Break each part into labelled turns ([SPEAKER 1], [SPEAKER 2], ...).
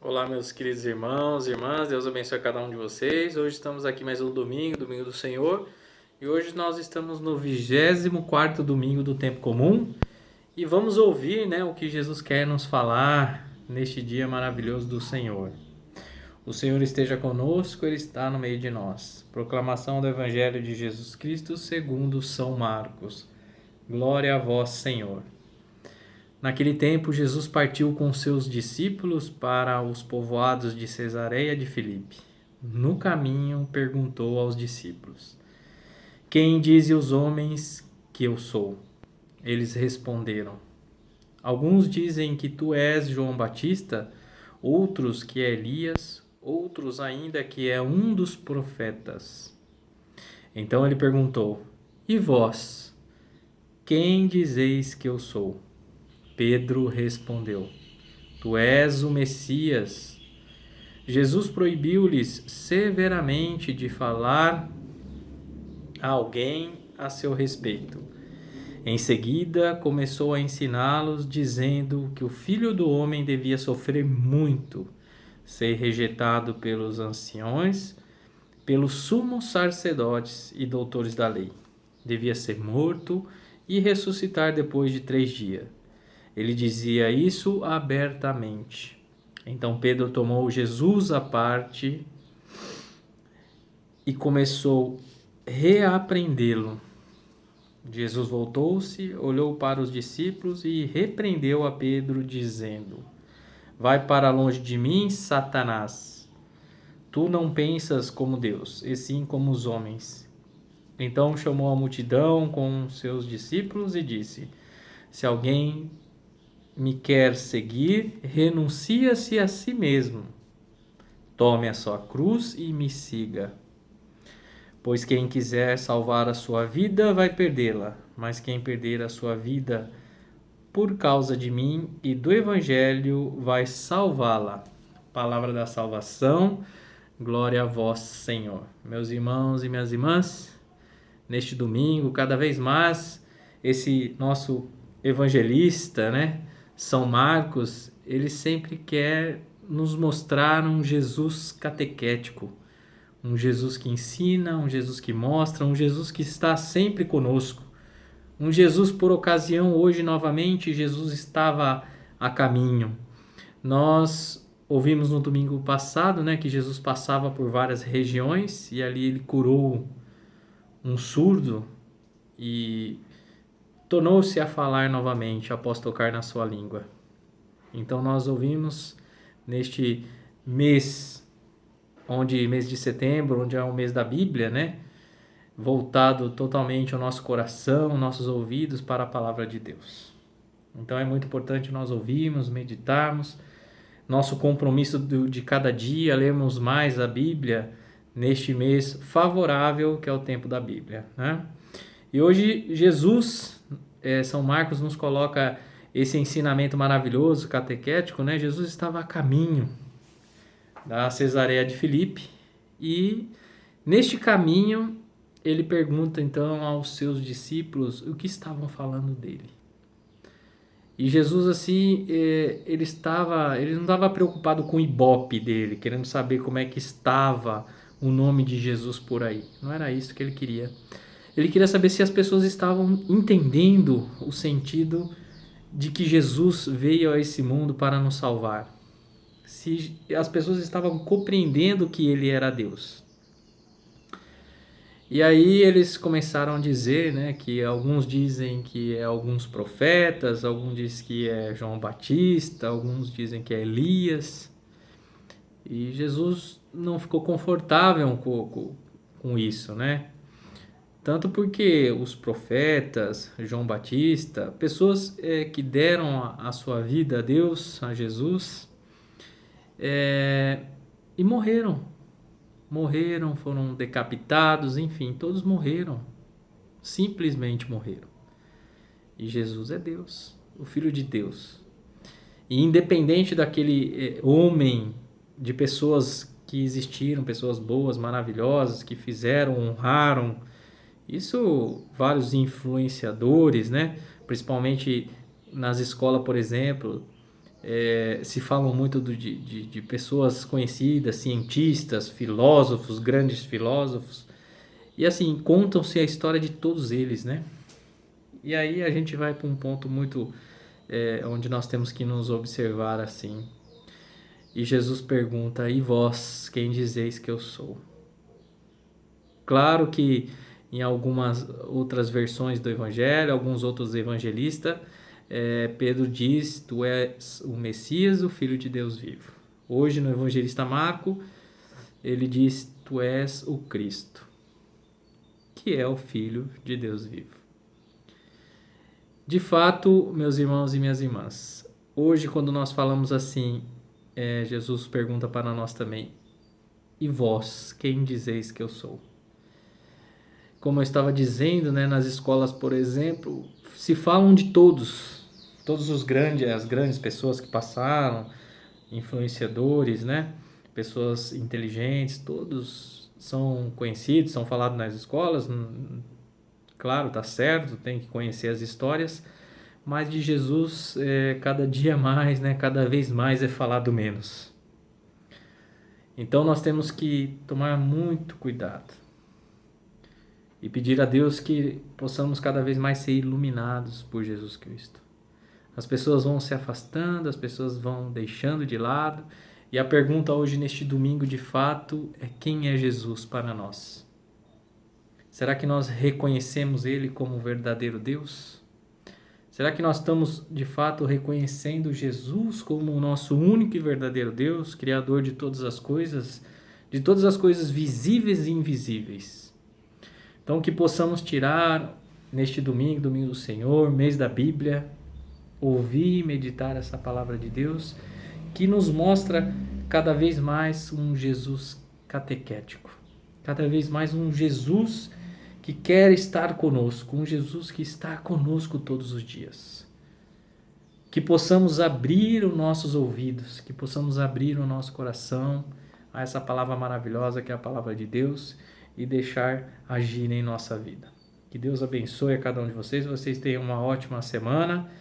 [SPEAKER 1] Olá, meus queridos irmãos e irmãs, Deus abençoe a cada um de vocês. Hoje estamos aqui mais um domingo, domingo do Senhor, e hoje nós estamos no 24º domingo do tempo comum e vamos ouvir, o que Jesus quer nos falar neste dia maravilhoso do Senhor. O Senhor esteja conosco, Ele está no meio de nós. Proclamação do Evangelho de Jesus Cristo segundo São Marcos. Glória a vós, Senhor. Naquele tempo, Jesus partiu com seus discípulos para os povoados de Cesareia de Filipe. No caminho, perguntou aos discípulos: Quem dizem os homens que eu sou? Eles responderam: Alguns dizem que tu és João Batista, outros que é Elias, outros ainda que é um dos profetas. Então ele perguntou: E vós, quem dizeis que eu sou? Pedro respondeu: Tu és o Messias. Jesus proibiu-lhes severamente de falar a alguém a seu respeito. Em seguida, começou a ensiná-los, dizendo que o Filho do Homem devia sofrer muito, ser rejeitado pelos anciões, pelos sumos sacerdotes e doutores da lei. Devia ser morto e ressuscitar depois de 3 dias. Ele dizia isso abertamente. Então Pedro tomou Jesus à parte e começou a repreendê-lo. Jesus voltou-se, olhou para os discípulos e repreendeu a Pedro, dizendo: Vai para longe de mim, Satanás. Tu não pensas como Deus, e sim como os homens. Então chamou a multidão com seus discípulos e disse: Se alguém me quer seguir, renuncia-se a si mesmo. Tome a sua cruz e me siga. Pois quem quiser salvar a sua vida vai perdê-la, mas quem perder a sua vida por causa de mim e do Evangelho vai salvá-la. Palavra da salvação, glória a vós, Senhor. Meus irmãos e minhas irmãs, neste domingo, cada vez mais, esse nosso evangelista, São Marcos, ele sempre quer nos mostrar um Jesus catequético, um Jesus que ensina, um Jesus que mostra, um Jesus que está sempre conosco. Um Jesus, por ocasião, hoje novamente, Jesus estava a caminho. Nós ouvimos no domingo passado, que Jesus passava por várias regiões e ali ele curou um surdo e tornou-se a falar novamente após tocar na sua língua. Então nós ouvimos neste mês de setembro, onde é o mês da Bíblia, voltado totalmente ao nosso coração, nossos ouvidos para a palavra de Deus. Então é muito importante nós ouvirmos, meditarmos, nosso compromisso de cada dia, lermos mais a Bíblia neste mês favorável que é o tempo da Bíblia, E hoje Jesus, São Marcos nos coloca esse ensinamento maravilhoso, catequético, Jesus estava a caminho da Cesareia de Filipe e neste caminho ele pergunta então aos seus discípulos o que estavam falando dele. E Jesus assim, ele não estava preocupado com o ibope dele, querendo saber como é que estava o nome de Jesus por aí. Não era isso que ele queria. Ele queria saber se as pessoas estavam entendendo o sentido de que Jesus veio a esse mundo para nos salvar. Se as pessoas estavam compreendendo que ele era Deus. E aí eles começaram a dizer, que alguns dizem que é alguns profetas, alguns dizem que é João Batista, alguns dizem que é Elias. E Jesus não ficou confortável com isso, Tanto porque os profetas, João Batista, pessoas que deram a sua vida a Deus, a Jesus, e morreram. Morreram, foram decapitados, enfim, todos morreram. Simplesmente morreram. E Jesus é Deus, o Filho de Deus. E independente daquele homem, de pessoas que existiram, pessoas boas, maravilhosas, que fizeram, honraram, isso vários influenciadores, principalmente nas escolas, por exemplo, se falam muito de pessoas conhecidas, cientistas, filósofos, grandes filósofos, e assim, contam-se a história de todos eles, né? E aí a gente vai para um ponto muito onde nós temos que nos observar assim. E Jesus pergunta: e vós, quem dizeis que eu sou? Claro que em algumas outras versões do Evangelho, alguns outros evangelistas, Pedro diz: tu és o Messias, o Filho de Deus vivo. Hoje no evangelista Marco, ele diz: tu és o Cristo, que é o Filho de Deus vivo. De fato, meus irmãos e minhas irmãs, hoje quando nós falamos assim, Jesus pergunta para nós também: e vós, quem dizeis que eu sou? Como eu estava dizendo, né, nas escolas, por exemplo, se falam de todos as grandes pessoas que passaram, influenciadores, né, pessoas inteligentes, todos são conhecidos, são falados nas escolas. Claro, tá certo, tem que conhecer as histórias, mas de Jesus, cada dia mais, né, cada vez mais é falado menos. Então nós temos que tomar muito cuidado e pedir a Deus que possamos cada vez mais ser iluminados por Jesus Cristo. As pessoas vão se afastando, as pessoas vão deixando de lado, e a pergunta hoje neste domingo de fato é: quem é Jesus para nós? Será que nós reconhecemos Ele como o verdadeiro Deus? Será que nós estamos de fato reconhecendo Jesus como o nosso único e verdadeiro Deus, Criador de todas as coisas visíveis e invisíveis? Então, que possamos tirar neste domingo, domingo do Senhor, mês da Bíblia, ouvir e meditar essa palavra de Deus, que nos mostra cada vez mais um Jesus catequético, cada vez mais um Jesus que quer estar conosco, um Jesus que está conosco todos os dias. Que possamos abrir os nossos ouvidos, que possamos abrir o nosso coração a essa palavra maravilhosa que é a palavra de Deus e deixar agir em nossa vida. Que Deus abençoe a cada um de vocês, vocês tenham uma ótima semana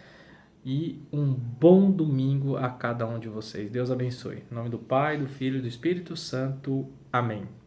[SPEAKER 1] e um bom domingo a cada um de vocês. Deus abençoe. Em nome do Pai, do Filho e do Espírito Santo. Amém.